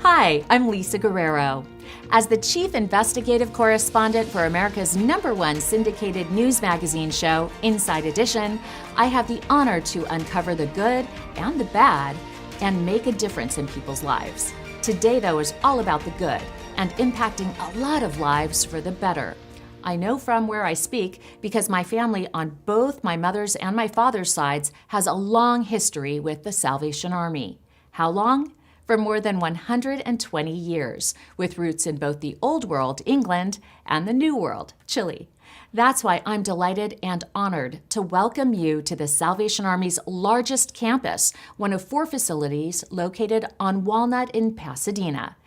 Hi, I'm Lisa Guerrero. As the Chief Investigative Correspondent for America's #1 syndicated news magazine show, Inside Edition, I have the honor to uncover the good and the bad and make a difference in people's lives. Today, though, is all about the good and impacting a lot of lives for the better. I know from where I speak because my family on both my mother's and my father's sides has a long history with the Salvation Army. How long? For more than 120 years, with roots in both the Old World, England, and the New World, Chile. That's why I'm delighted and honored to welcome you to the Salvation Army's largest campus, one of 4 facilities located on Walnut in Pasadena.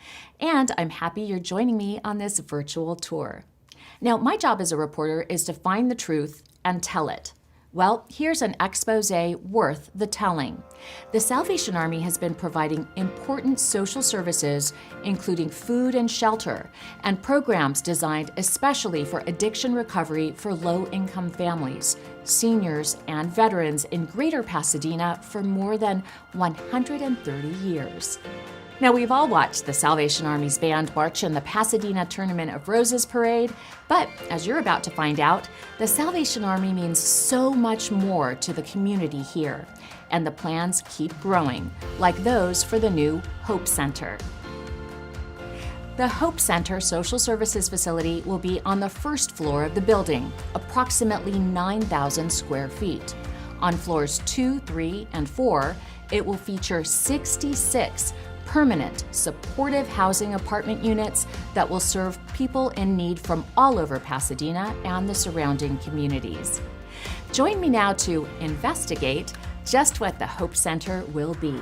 And I'm happy you're joining me on this virtual tour. Now, my job as a reporter is to find the truth and tell it. Well, here's an expose worth the telling. The Salvation Army has been providing important social services, including food and shelter, and programs designed especially for addiction recovery for low-income families, seniors, and veterans in Greater Pasadena for more than 130 years. Now, we've all watched the Salvation Army's band march in the Pasadena Tournament of Roses parade, but as you're about to find out, the Salvation Army means so much more to the community here, and the plans keep growing, like those for the new Hope Center. The Hope Center Social Services Facility will be on the first floor of the building, approximately 9,000 square feet. On floors 2, 3, and 4, it will feature 66 permanent, supportive housing apartment units that will serve people in need from all over Pasadena and the surrounding communities. Join me now to investigate just what the Hope Center will be.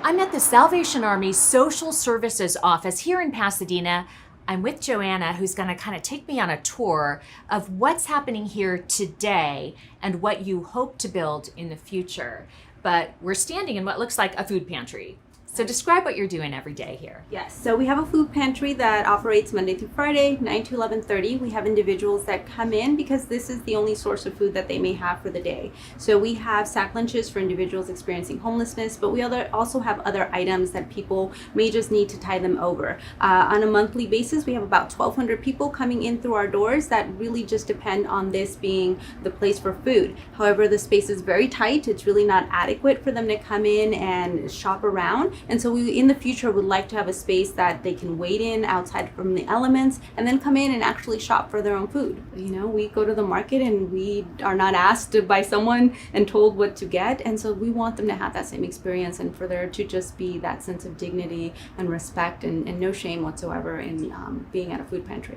I'm at the Salvation Army Social Services Office here in Pasadena. I'm with Joanna, who's going to kind of take me on a tour of what's happening here today and what you hope to build in the future. But we're standing in what looks like a food pantry. So describe what you're doing every day here. Yes, so we have a food pantry that operates Monday through Friday, 9 to 11:30. We have individuals that come in because this is the only source of food that they may have for the day. So we have sack lunches for individuals experiencing homelessness, but we also have other items that people may just need to tide them over. On a monthly basis, we have about 1,200 people coming in through our doors that really just depend on this being the place for food. However, the space is very tight. It's really not adequate for them to come in and shop around. And so we, in the future, would like to have a space that they can wait in outside from the elements and then come in and actually shop for their own food. You know, we go to the market and we are not asked by someone and told what to get. And so we want them to have that same experience and for there to just be that sense of dignity and respect and no shame whatsoever in being at a food pantry.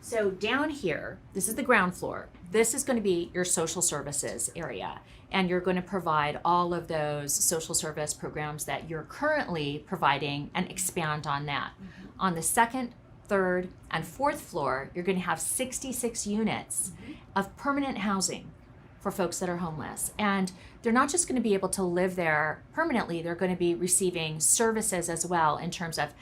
So down here, this is the ground floor. This is going to be your social services area. And you're going to provide all of those social service programs that you're currently providing and expand on that. Mm-hmm. On the second, third, and fourth floor, you're going to have 66 units of permanent housing for folks that are homeless. And they're not just going to be able to live there permanently, they're going to be receiving services as well in terms of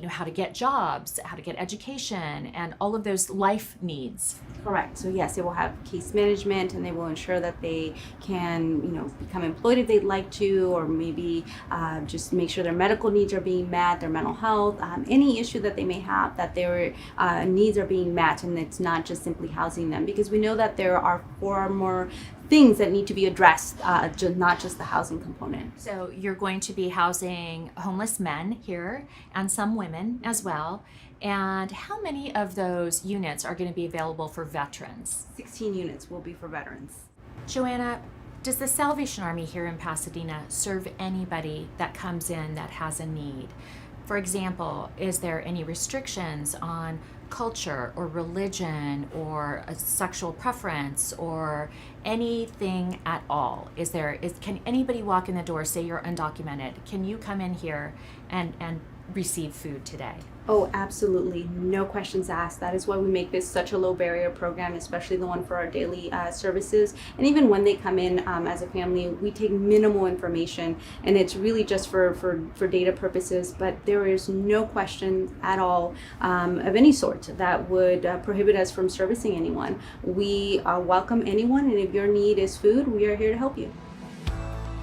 how to get jobs, how to get education, and all of those life needs. Correct. So yes, they will have case management and they will ensure that they can, become employed if they'd like to, or maybe just make sure their medical needs are being met, their mental health, any issue that they may have, that their needs are being met, and it's not just simply housing them, because we know that there are far more things that need to be addressed, not just the housing component. So you're going to be housing homeless men here and some women as well. And how many of those units are going to be available for veterans? 16 units will be for veterans. Joanna, does the Salvation Army here in Pasadena serve anybody that comes in that has a need? For example, is there any restrictions on culture or religion or a sexual preference or anything at all? Can anybody walk in the door, say you're undocumented? Can you come in here and receive food today? Oh, absolutely. No questions asked. That is why we make this such a low barrier program, especially the one for our daily services. And even when they come in as a family, we take minimal information, and it's really just for data purposes, but there is no question at all of any sort that would prohibit us from servicing anyone. We welcome anyone, and if your need is food, we are here to help you.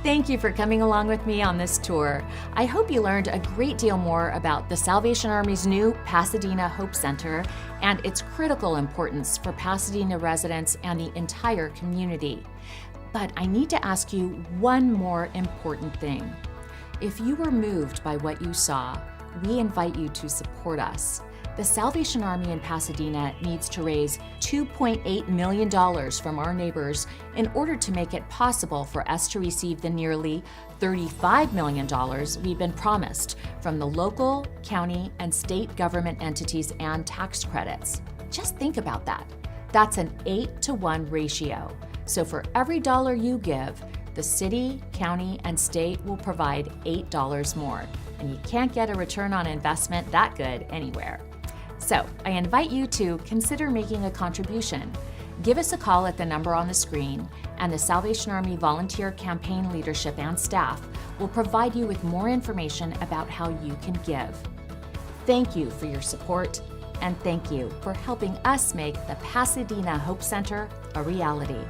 Thank you for coming along with me on this tour. I hope you learned a great deal more about the Salvation Army's new Pasadena Hope Center and its critical importance for Pasadena residents and the entire community. But I need to ask you one more important thing. If you were moved by what you saw, we invite you to support us. The Salvation Army in Pasadena needs to raise $2.8 million from our neighbors in order to make it possible for us to receive the nearly $35 million we've been promised from the local, county, and state government entities and tax credits. Just think about that. That's an 8-to-1 ratio. So for every dollar you give, the city, county, and state will provide $8 more. And you can't get a return on investment that good anywhere. So I invite you to consider making a contribution. Give us a call at the number on the screen, and the Salvation Army Volunteer Campaign Leadership and staff will provide you with more information about how you can give. Thank you for your support, and thank you for helping us make the Pasadena Hope Center a reality.